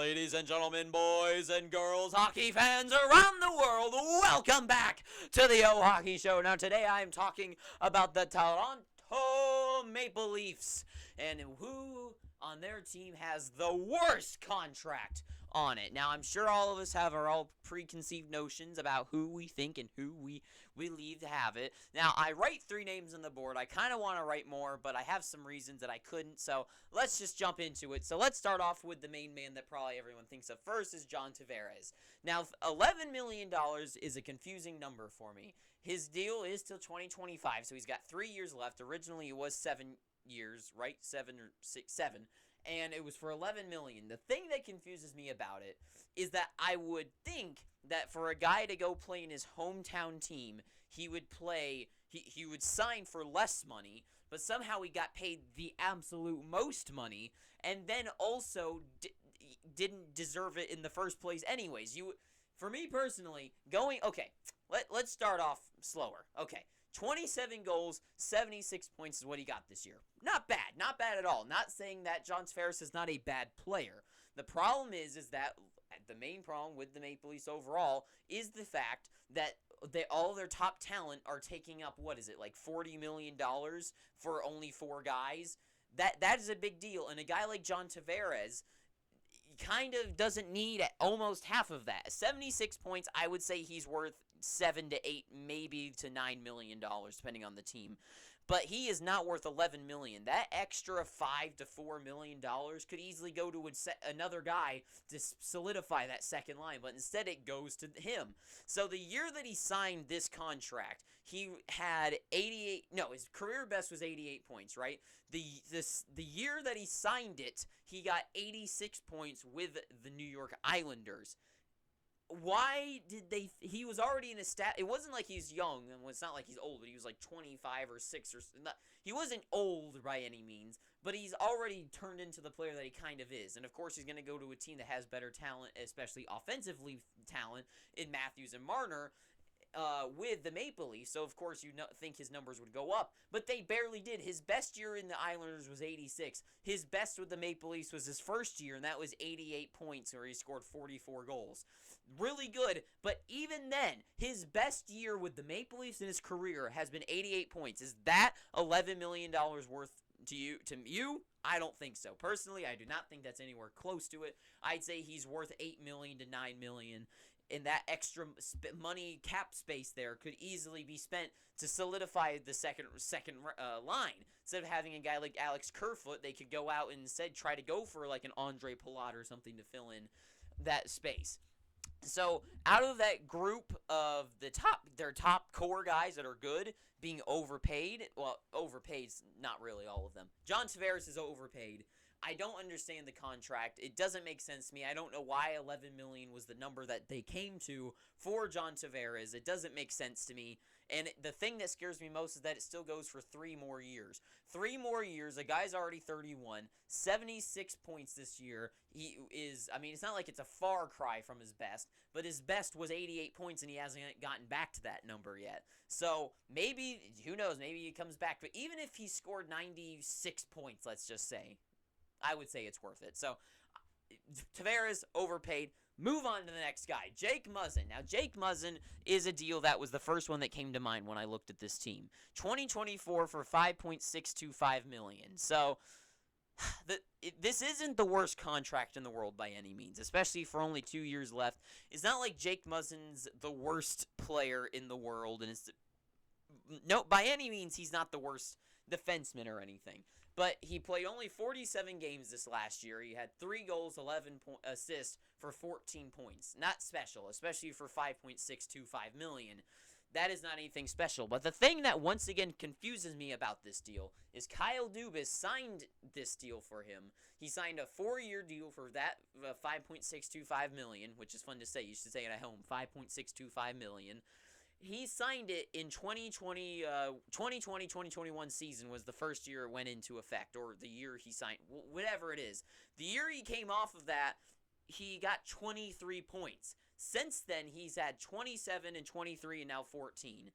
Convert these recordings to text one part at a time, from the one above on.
Ladies and gentlemen, boys and girls, hockey fans around the world, welcome back to the O Hockey Show. Now, today I am talking about the Toronto Maple Leafs and who on their team has the worst contract on it. Now, I'm sure all of us have our all preconceived notions about who we think and who we leave to have it. Now, I write 3 names on the board. I kind of want to write more, but I have some reasons that I couldn't, so let's just jump into it. So let's start off with the main man that probably everyone thinks of first is John Tavares. Now, $11 million is a confusing number for me. His deal is till 2025, so he's got 3 years left. Originally, it was 7 years, right? 7 or 6, 7. And it was for $11 million. The thing that confuses me about it is that I would think that for a guy to go play in his hometown team, he would sign for less money, but somehow he got paid the absolute most money, and then also didn't deserve it in the first place anyways. For me personally, let's start off slower. Okay. 27 goals, 76 points is what he got this year. Not bad at all. Not saying that John Tavares is not a bad player. The problem is that the main problem with the Maple Leafs overall is the fact that all their top talent are taking up, like $40 million for only 4 guys? That is a big deal, and a guy like John Tavares kind of doesn't need almost half of that. 76 points, I would say he's worth $7 to $8, maybe to $9 million, depending on the team. But he is not worth $11 million. That extra $5 to $4 million could easily go to another guy to solidify that second line, but instead it goes to him. So the year that he signed this contract, he had his career best was 88 points, right? The year that he signed it, he got 86 points with the New York Islanders. Why did he was already in a it wasn't like he's young, and it's not like he's old, but he was like 25 or 6 or not. He wasn't old by any means, but he's already turned into the player that he kind of is. And of course, he's going to go to a team that has better talent, especially offensively talent in Matthews and Marner, with the Maple Leafs, so of course you think his numbers would go up, but they barely did. His best year in the Islanders was 86. His best with the Maple Leafs was his first year, and that was 88 points, where he scored 44 goals. Really good, but even then, his best year with the Maple Leafs in his career has been 88 points. Is that $11 million worth to you? I don't think so. Personally, I do not think that's anywhere close to it. I'd say he's worth $8 million to $9 million. And that extra money cap space there could easily be spent to solidify the second line. Instead of having a guy like Alex Kerfoot, they could go out and instead try to go for like an Andre Palat or something to fill in that space. So out of that group of their top core guys that are good being overpaid, well, overpaid's not really all of them. John Tavares is overpaid. I don't understand the contract. It doesn't make sense to me. I don't know why $11 million was the number that they came to for John Tavares. It doesn't make sense to me. And the thing that scares me most is that it still goes for 3 more years. 3 more years. A guy's already 31, 76 points this year. It's not like it's a far cry from his best, but his best was 88 points, and he hasn't gotten back to that number yet. So maybe, who knows, maybe he comes back. But even if he scored 96 points, let's just say, I would say it's worth it. So, Tavares, overpaid. Move on to the next guy, Jake Muzzin. Now, Jake Muzzin is a deal that was the first one that came to mind when I looked at this team. 2024 for $5.625 million. So, this isn't the worst contract in the world by any means, especially for only 2 years left. It's not like Jake Muzzin's the worst player in the world, and by any means, he's not the worst defenseman or anything. But he played only 47 games this last year. He had 3 goals, 11 assists for 14 points. Not special, especially for $5.625 million. That is not anything special. But the thing that once again confuses me about this deal is Kyle Dubas signed this deal for him. He signed a 4-year deal for that $5.625 million, which is fun to say. You should say it at home, $5.625 million. He signed it in 2020-2021 season was the first year it went into effect, or the year he signed, whatever it is. The year he came off of that, he got 23 points. Since then, he's had 27 and 23 and now 14.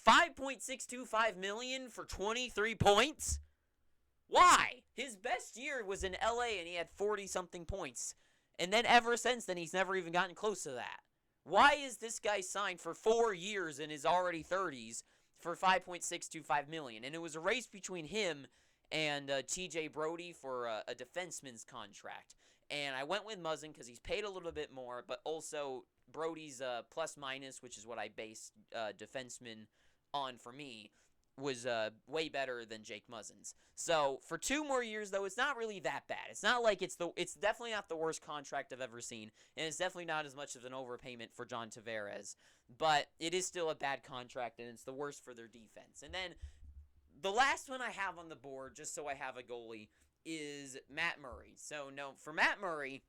$5.625 million for 23 points? Why? His best year was in LA and he had 40-something points. And then ever since then, he's never even gotten close to that. Why is this guy signed for 4 years in his already 30s for $5.625 million? And it was a race between him and TJ Brody for a defenseman's contract. And I went with Muzzin because he's paid a little bit more, but also Brody's plus minus, which is what I base defenseman on for me, was way better than Jake Muzzin's. So for 2 more years, though, it's not really that bad. It's not like it's definitely not the worst contract I've ever seen, and it's definitely not as much of an overpayment for John Tavares. But it is still a bad contract, and it's the worst for their defense. And then the last one I have on the board, just so I have a goalie, is Matt Murray. So no, for Matt Murray,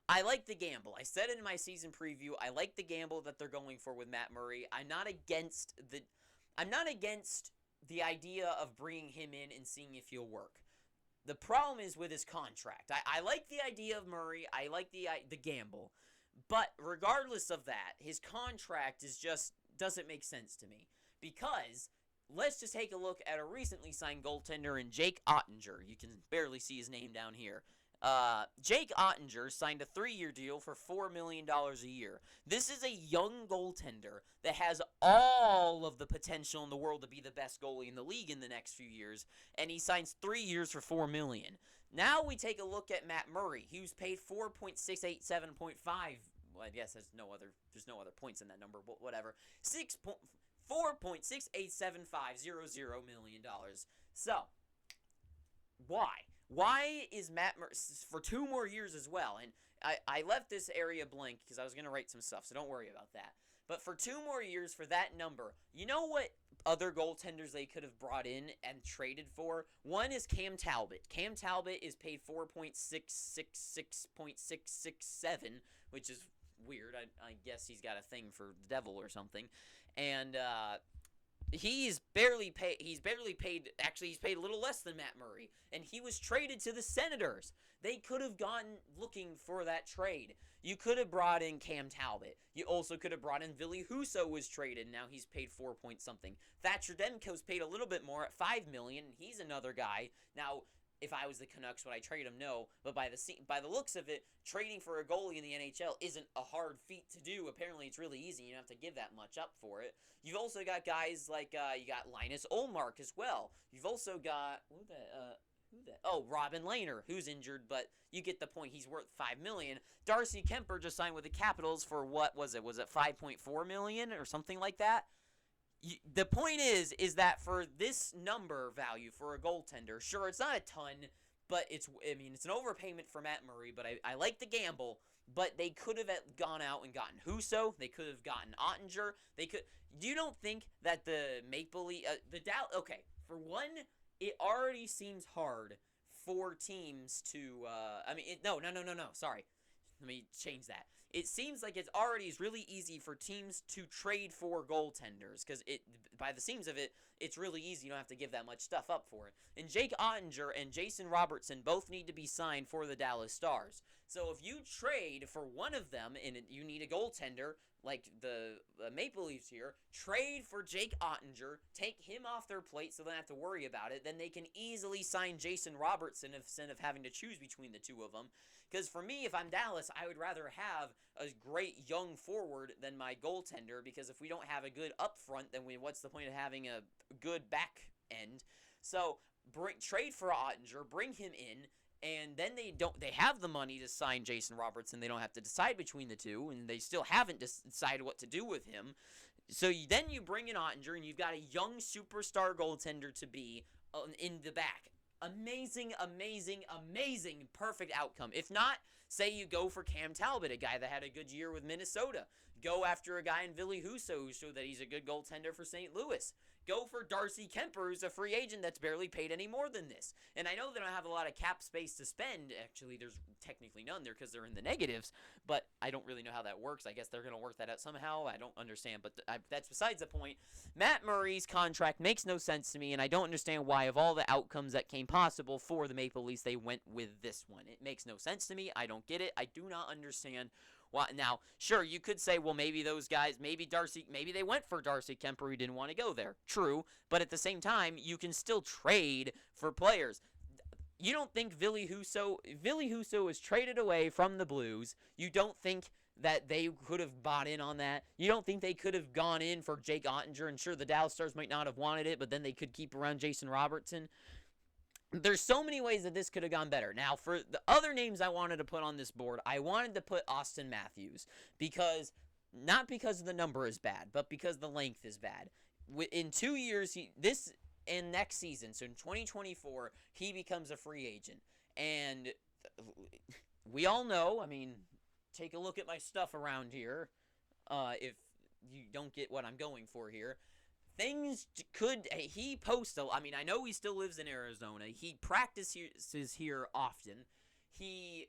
I like the gamble. I said it in my season preview. I like the gamble that they're going for with Matt Murray. I'm not against the idea of bringing him in and seeing if he'll work. The problem is with his contract. I like the idea of Murray. I like the gamble. But regardless of that, his contract doesn't make sense to me. Because let's just take a look at a recently signed goaltender in Jake Ottinger. You can barely see his name down here. Jake Ottinger signed a 3-year deal for $4 million a year. This is a young goaltender that has all of the potential in the world to be the best goalie in the league in the next few years, and he signs 3 years for $4 million. Now we take a look at Matt Murray. He was paid $4.687.5. Well, I guess there's no other points in that number, but whatever. $4.687500 million. So, why? Why is Matt Murray for 2 more years as well? And I left this area blank because I was going to write some stuff, so don't worry about that. But for 2 more years for that number, you know what other goaltenders they could have brought in and traded for? One is Cam Talbot. Cam Talbot is paid $4.666.667, which is weird. I guess he's got a thing for the devil or something. And he's barely paid. Actually, he's paid a little less than Matt Murray, and he was traded to the Senators. They could have gone looking for that trade. You could have brought in Cam Talbot. You also could have brought in Ville Husso, was traded. Now he's paid 4 point something. Thatcher Demko's paid a little bit more at $5 million. He's another guy. Now, if I was the Canucks, would I trade him? No. But by the looks of it, trading for a goalie in the NHL isn't a hard feat to do. Apparently, it's really easy. You don't have to give that much up for it. You've also got guys like you got Linus Ullmark as well. You've also got Robin Lehner, who's injured, but you get the point. He's worth $5 million. Darcy Kemper just signed with the Capitals for what was it? Was it $5.4 million or something like that? The point is that for this number value for a goaltender, sure, it's not a ton, but it's an overpayment for Matt Murray, but I like the gamble. But they could have gone out and gotten Husso. They could have gotten Ottinger. You don't think that the Maple Leaf, okay, for one, it already seems hard for teams to, no, sorry. Let me change that. It seems like it's really easy for teams to trade for goaltenders because by the seams of it, it's really easy. You don't have to give that much stuff up for it. And Jake Ottinger and Jason Robertson both need to be signed for the Dallas Stars. So if you trade for one of them and you need a goaltender, like the Maple Leafs here, trade for Jake Ottinger, take him off their plate so they don't have to worry about it, then they can easily sign Jason Robertson instead of having to choose between the two of them. Because for me, if I'm Dallas, I would rather have a great young forward than my goaltender, because if we don't have a good up front, then what's the point of having a good back end? So trade for Ottinger, bring him in, and then they have the money to sign Jason Robertson. They don't have to decide between the two, and they still haven't decided what to do with him. So then you bring in Ottinger, and you've got a young superstar goaltender to be in the back. Amazing, perfect outcome. If not, say you go for Cam Talbot, a guy that had a good year with Minnesota. Go after a guy in Ville Husso who showed that he's a good goaltender for St. Louis. Go for Darcy Kemper, who's a free agent that's barely paid any more than this. And I know they don't have a lot of cap space to spend. Actually, there's technically none there because they're in the negatives, but I don't really know how that works. I guess they're going to work that out somehow. I don't understand, but that's besides the point. Matt Murray's contract makes no sense to me, and I don't understand why, of all the outcomes that came possible for the Maple Leafs, they went with this one. It makes no sense to me. I don't get it. I do not understand. Well, now, sure, you could say, well, maybe those guys, maybe they went for Darcy Kemper who didn't want to go there. True, but at the same time, you can still trade for players. you don't think Billy Huso was traded away from the Blues. You don't think that they could have bought in on that. You don't think they could have gone in for Jake Ottinger, and sure, the Dallas Stars might not have wanted it, but then they could keep around Jason Robertson. There's so many ways that this could have gone better. Now, for the other names I wanted to put on this board, I wanted to put Austin Matthews, not because the number is bad, but because the length is bad. In 2 years, this and next season, so in 2024, he becomes a free agent. And we all know, I mean, take a look at my stuff around here, if you don't get what I'm going for here. He posts, I mean, I know he still lives in Arizona. He practices here often. He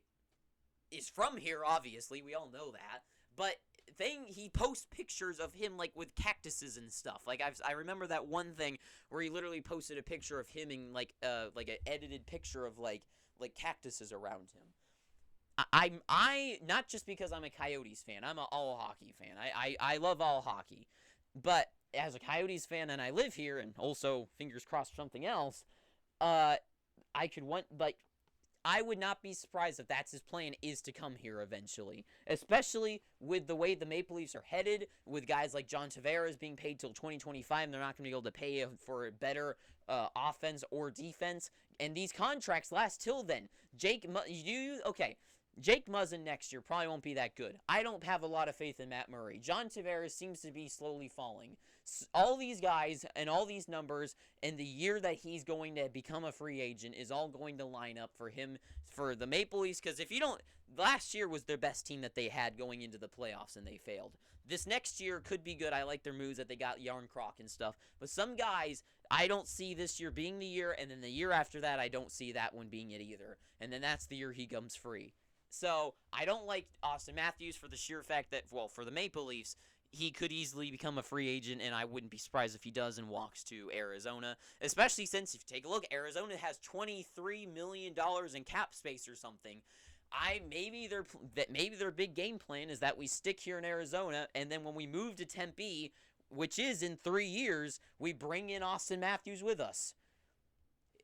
is from here, obviously. We all know that. But he posts pictures of him, like, with cactuses and stuff. Like, I remember that one thing where he literally posted a picture of him in, like an edited picture of, like cactuses around him. I not just because I'm a Coyotes fan. I'm an all hockey fan. I love all hockey. But as a Coyotes fan, and I live here, and also, fingers crossed for something else, I would not be surprised if that's his plan, is to come here eventually. Especially with the way the Maple Leafs are headed, with guys like John Tavares being paid till 2025, and they're not going to be able to pay for better offense or defense. And these contracts last till then. Jake Muzzin next year probably won't be that good. I don't have a lot of faith in Matt Murray. John Tavares seems to be slowly falling. All these guys and all these numbers and the year that he's going to become a free agent is all going to line up for him, for the Maple Leafs, because last year was their best team that they had going into the playoffs, and they failed. This next year could be good. I like their moves that they got, Yarncroc and stuff. But some guys, I don't see this year being the year, and then the year after that, I don't see that one being it either. And then that's the year he comes free. So, I don't like Austin Matthews for the sheer fact that, for the Maple Leafs, he could easily become a free agent, and I wouldn't be surprised if he does and walks to Arizona. Especially since, if you take a look, Arizona has $23 million in cap space or something. Maybe their big game plan is that we stick here in Arizona, and then when we move to Tempe, which is in 3 years, we bring in Austin Matthews with us.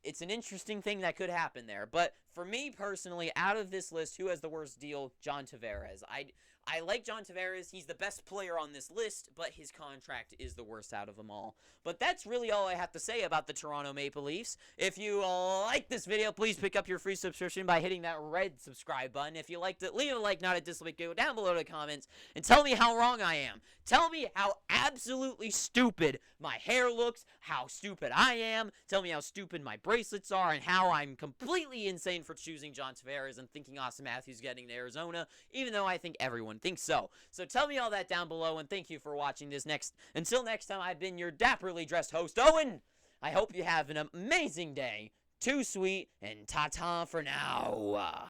It's an interesting thing that could happen there. But for me personally, out of this list, who has the worst deal? John Tavares. I like John Tavares. He's the best player on this list, but his contract is the worst out of them all. But that's really all I have to say about the Toronto Maple Leafs. If you like this video, please pick up your free subscription by hitting that red subscribe button. If you liked it, leave a like, not a dislike. Go down below in the comments and tell me how wrong I am. Tell me how absolutely stupid my hair looks, how stupid I am. Tell me how stupid my bracelets are, and how I'm completely insane for choosing John Tavares and thinking Austin Matthews getting to Arizona, even though I think everyone thinks so. So tell me all that down below, and thank you for watching this Until next time, I've been your dapperly dressed host, Owen. I hope you have an amazing day. Too sweet, and ta-ta for now.